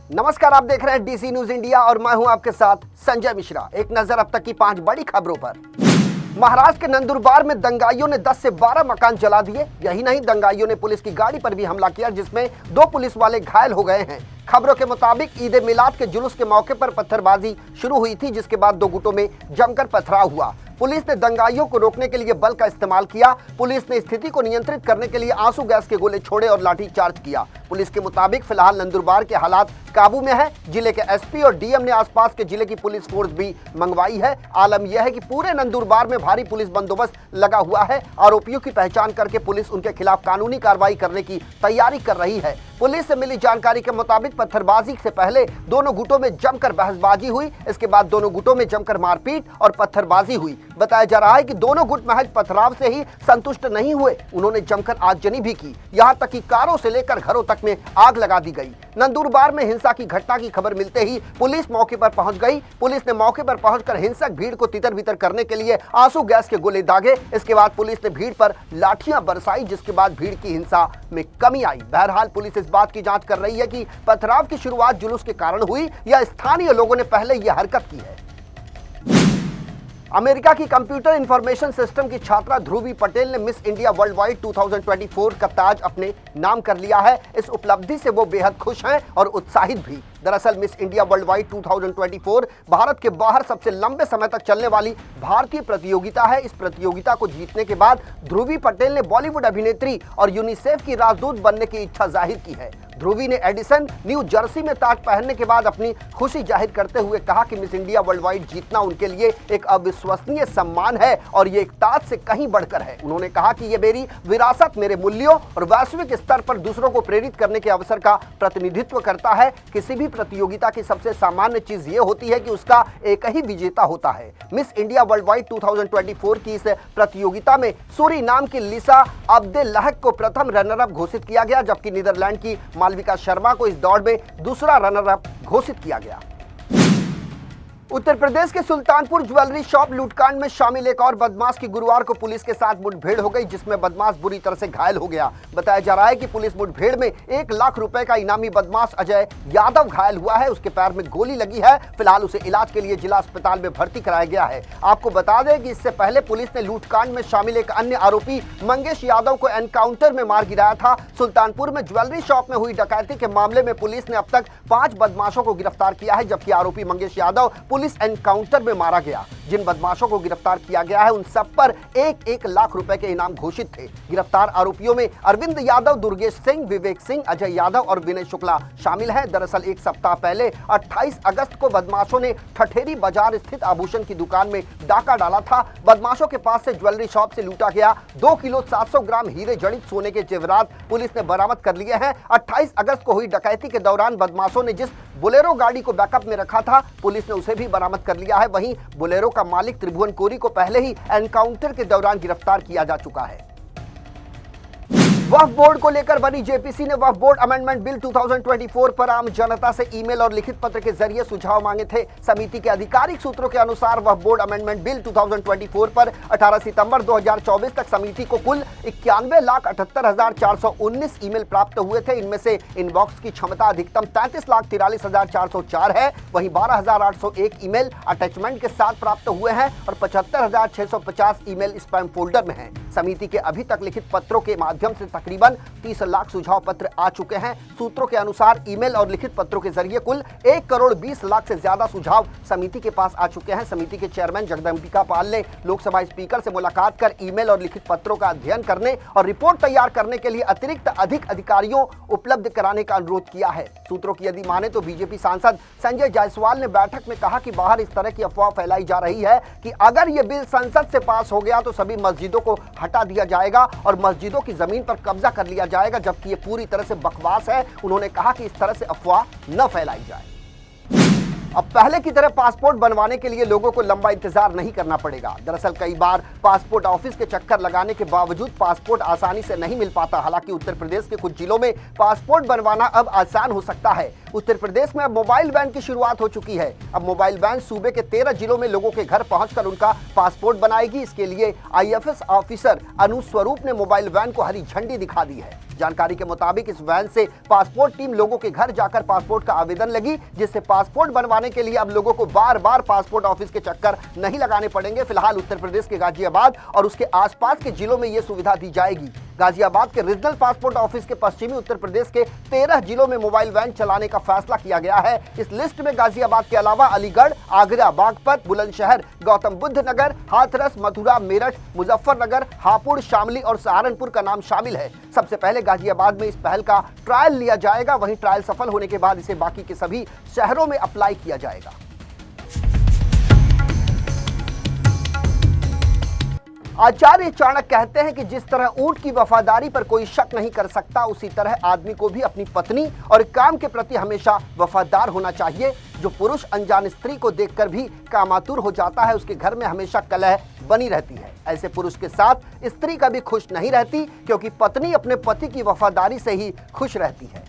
नमस्कार, आप देख रहे हैं डीसी न्यूज इंडिया और मैं हूं आपके साथ संजय मिश्रा। एक नजर अब तक की 5 बड़ी खबरों पर। महाराष्ट्र के नंदुरबार में दंगाइयों ने 10 से 12 मकान जला दिए। यही नहीं, दंगाइयों ने पुलिस की गाड़ी पर भी हमला किया, जिसमें 2 पुलिस वाले घायल हो गए हैं। खबरों के मुताबिक ईद ए मिलाद के जुलूस के मौके पर पत्थरबाजी शुरू हुई थी, जिसके बाद 2 गुटों में जमकर पथराव हुआ। पुलिस ने दंगाइयों को रोकने के लिए बल का इस्तेमाल किया। पुलिस ने स्थिति को नियंत्रित करने के लिए आंसू गैस के गोले छोड़े और लाठीचार्ज किया। पुलिस के मुताबिक फिलहाल नंदुरबार के हालात काबू में है। जिले के एसपी और डीएम ने आसपास के जिले की पुलिस फोर्स भी मंगवाई है। आलम यह है कि पूरे नंदुरबार में भारी पुलिस बंदोबस्त लगा हुआ है। आरोपियों की पहचान करके पुलिस उनके खिलाफ कानूनी कार्रवाई करने की तैयारी कर रही है। पुलिस से मिली जानकारी के मुताबिक पत्थरबाजी से पहले दोनों गुटों में जमकर बहसबाजी हुई। इसके बाद दोनों गुटों में जमकर मारपीट और पत्थरबाजी हुई। बताया जा रहा है कि दोनों गुट महज पथराव से ही संतुष्ट नहीं हुए, उन्होंने जमकर आगजनी भी की। यहां तक कि कारों से लेकर घरों तक में आग लगा दी गई। नंदुरबार में हिंसा की घटना की खबर मिलते ही पुलिस मौके पर पहुंच गई। पुलिस ने मौके पर पहुंचकर हिंसक भीड़ को तितर-बितर करने के लिए आंसू गैस के गोले दागे। इसके बाद पुलिस ने भीड़ पर लाठियां बरसाई, जिसके बाद भीड़ की हिंसा में कमी आई। बहरहाल पुलिस इस बात की जांच कर रही है कि पथराव की शुरुआत जुलूस के कारण हुई या स्थानीय लोगों ने पहले यह हरकत की है। अमेरिका की कंप्यूटर इंफॉर्मेशन सिस्टम की छात्रा ध्रुवी पटेल ने मिस इंडिया वर्ल्ड वाइड 2024 का ताज अपने नाम कर लिया है। इस उपलब्धि से वो बेहद खुश हैं और उत्साहित भी। दरअसल miss India world wide 2024 Bharat के बाहर सबसे लंबे समय तक चलने वाली भारतीय प्रतियोगिता है। इस प्रतियोगिता को जीतने के बाद ध्रुवी पटेल ने बॉलीवुड अभिनेत्री और यूनिसेफ की राजदूत बनने की इच्छा जाहिर की है। ध्रुवी ने एडिसन न्यू जर्सी में ताज पहनने के बाद अपनी खुशी जाहिर करते हुए कहा कि मिस इंडिया वर्ल्ड वाइड जीतना उनके लिए एक अविश्वसनीय सम्मान है और ये एक ताज से कहीं बढ़कर है। उन्होंने कहा कि ये मेरी विरासत, मेरे मूल्यों और वैश्विक स्तर पर दूसरों को प्रेरित करने के अवसर का प्रतिनिधित्व करता है। किसी भी प्रतियोगिता की सबसे सामान्य चीज ये होती है कि उसका एक ही विजेता होता है। मिस इंडिया वर्ल्ड वाइड 2024 की इस प्रतियोगिता में सूरीनाम की लिसा अब्देलहक को प्रथम रनर अप घोषित किया गया, जबकि नीदरलैंड की मालविका शर्मा को इस दौड़ में दूसरा रनर अप घोषित किया गया। उत्तर प्रदेश के सुल्तानपुर ज्वेलरी शॉप लूटकांड में शामिल एक और बदमाश की गुरुवार को पुलिस के साथ मुठभेड़ हो गई, जिसमें बदमाश बुरी तरह से घायल हो गया। बताया जा रहा है कि पुलिस मुठभेड़ में 1 लाख रुपए का इनामी बदमाश अजय यादव घायल हुआ है। उसके पैर में गोली लगी है। फिलहाल उसे इलाज के लिए जिला अस्पताल में भर्ती कराया गया है। आपको बता दें कि इससे पहले पुलिस ने लूटकांड में शामिल एक अन्य आरोपी मंगेश यादव को एनकाउंटर में मार गिराया था। सुल्तानपुर में ज्वेलरी शॉप में हुई डकैती के मामले में पुलिस ने अब तक 5 बदमाशों को गिरफ्तार किया है, जबकि आरोपी मंगेश यादव पुलिस एनकाउंटर में मारा गया। जिन बदमाशों को गिरफ्तार किया गया है उन सब पर 1-1 लाख रुपए के इनाम घोषित थे। गिरफ्तार आरोपियों में अरविंद यादव, दुर्गेश सिंह, विवेक सिंह, अजय यादव और विनय शुक्ला शामिल हैं। दरअसल एक सप्ताह पहले 28 अगस्त को बदमाशों ने ठठेरी बाजार स्थित आभूषण की दुकान में डाका डाला था। बदमाशों के पास से ज्वेलरी शॉप से लूटा गया 2 किलो 700 ग्राम हीरे जड़ित सोने के जेवरात पुलिस ने बरामद कर लिए हैं। 28 अगस्त को हुई डकैती के दौरान बदमाशों ने जिस बोलेरो गाड़ी को बैकअप में रखा था, पुलिस ने उसे भी बरामद कर लिया है। वहीं बोलेरो का मालिक त्रिभुवन कोरी को पहले ही एनकाउंटर के दौरान गिरफ्तार किया जा चुका है। वक्फ बोर्ड को लेकर बनी जेपीसी ने वक्फ बोर्ड अमेंडमेंट बिल 2024 पर आम जनता से ईमेल और लिखित पत्र के जरिए सुझाव मांगे थे। समिति के आधिकारिक सूत्रों के अनुसार वक्फ बोर्ड अमेंडमेंट बिल 2024 पर 18 सितंबर 2024 तक समिति को कुल 91,78,419 ईमेल प्राप्त हुए थे। इनमें से इनबॉक्स की क्षमता अधिकतम 33,43,404 है। वहीं 12,801 ईमेल अटैचमेंट के साथ प्राप्त हुए हैं और 75,650 ईमेल स्पैम फोल्डर में हैं। समिति के अभी तक लिखित पत्रों के माध्यम से तकरीबन 30 लाख सुझाव पत्र आ चुके हैं। सूत्रों के अनुसार ईमेल और लिखित पत्रों के जरिए कुल 1 करोड़ 20 लाख से ज्यादा सुझाव समिति के पास आ चुके हैं। समिति के चेयरमैन जगदम्बिका पाल ने लोकसभा स्पीकर से मुलाकात कर ईमेल और लिखित पत्रों का अध्ययन करने और रिपोर्ट तैयार करने के लिए अतिरिक्त अधिक अधिकारियों उपलब्ध कराने का अनुरोध किया है। सूत्रों की यदि माने तो बीजेपी सांसद संजय जायसवाल ने बैठक में कहा कि बाहर इस तरह की अफवाह फैलाई जा रही है कि अगर ये बिल संसद से पास हो गया तो सभी मस्जिदों को हटा दिया जाएगा और मस्जिदों की जमीन पर कब्जा कर लिया जाएगा, जबकि ये पूरी तरह से बकवास है। उन्होंने कहा कि इस तरह से अफवाह न फैलाई जाए। अब पहले की तरह पासपोर्ट बनवाने के लिए लोगों को लंबा इंतजार नहीं करना पड़ेगा। दरअसल कई बार पासपोर्ट ऑफिस के चक्कर लगाने के बावजूद पासपोर्ट आसानी से नहीं मिल पाता। हालांकि उत्तर प्रदेश के कुछ जिलों में पासपोर्ट बनवाना अब आसान हो सकता है। उत्तर प्रदेश में अब मोबाइल वैन की शुरुआत हो चुकी है। अब मोबाइल वैन सूबे के 13 जिलों में लोगों के घर पहुंचकर उनका पासपोर्ट बनाएगी। इसके लिए आईएफएस ऑफिसर अनु स्वरूप ने मोबाइल वैन को हरी झंडी दिखा दी है। जानकारी के मुताबिक इस वैन से पासपोर्ट टीम लोगों के घर जाकर पासपोर्ट का आवेदन लगी, जिससे पासपोर्ट बनवाने के लिए अब लोगों को बार बार पासपोर्ट ऑफिस के चक्कर नहीं लगाने पड़ेंगे। फिलहाल उत्तर प्रदेश के गाजियाबाद और उसके आसपास के जिलों में यह सुविधा दी जाएगी। गाजियाबाद के रीजनल पासपोर्ट ऑफिस के पश्चिमी उत्तर प्रदेश के 13 जिलों में मोबाइल वैन चलाने का फैसला किया गया है। इस लिस्ट में गाजियाबाद के अलावा अलीगढ़, आगरा, बागपत, बुलंदशहर, गौतम बुद्ध नगर, हाथरस, मथुरा, मेरठ, मुजफ्फरनगर, हापुड़, शामली और सहारनपुर का नाम शामिल है। सबसे पहले गाजियाबाद में इस पहल का ट्रायल लिया जाएगा, वहीं ट्रायल सफल होने के बाद इसे बाकी के सभी शहरों में अप्लाई किया जाएगा। आचार्य चाणक्य कहते हैं कि जिस तरह ऊंट की वफादारी पर कोई शक नहीं कर सकता, उसी तरह आदमी को भी अपनी पत्नी और काम के प्रति हमेशा वफादार होना चाहिए। जो पुरुष अनजान स्त्री को देखकर भी कामातुर हो जाता है, उसके घर में हमेशा कलह बनी रहती है। ऐसे पुरुष के साथ स्त्री कभी खुश नहीं रहती, क्योंकि पत्नी अपने पति की वफादारी से ही खुश रहती है।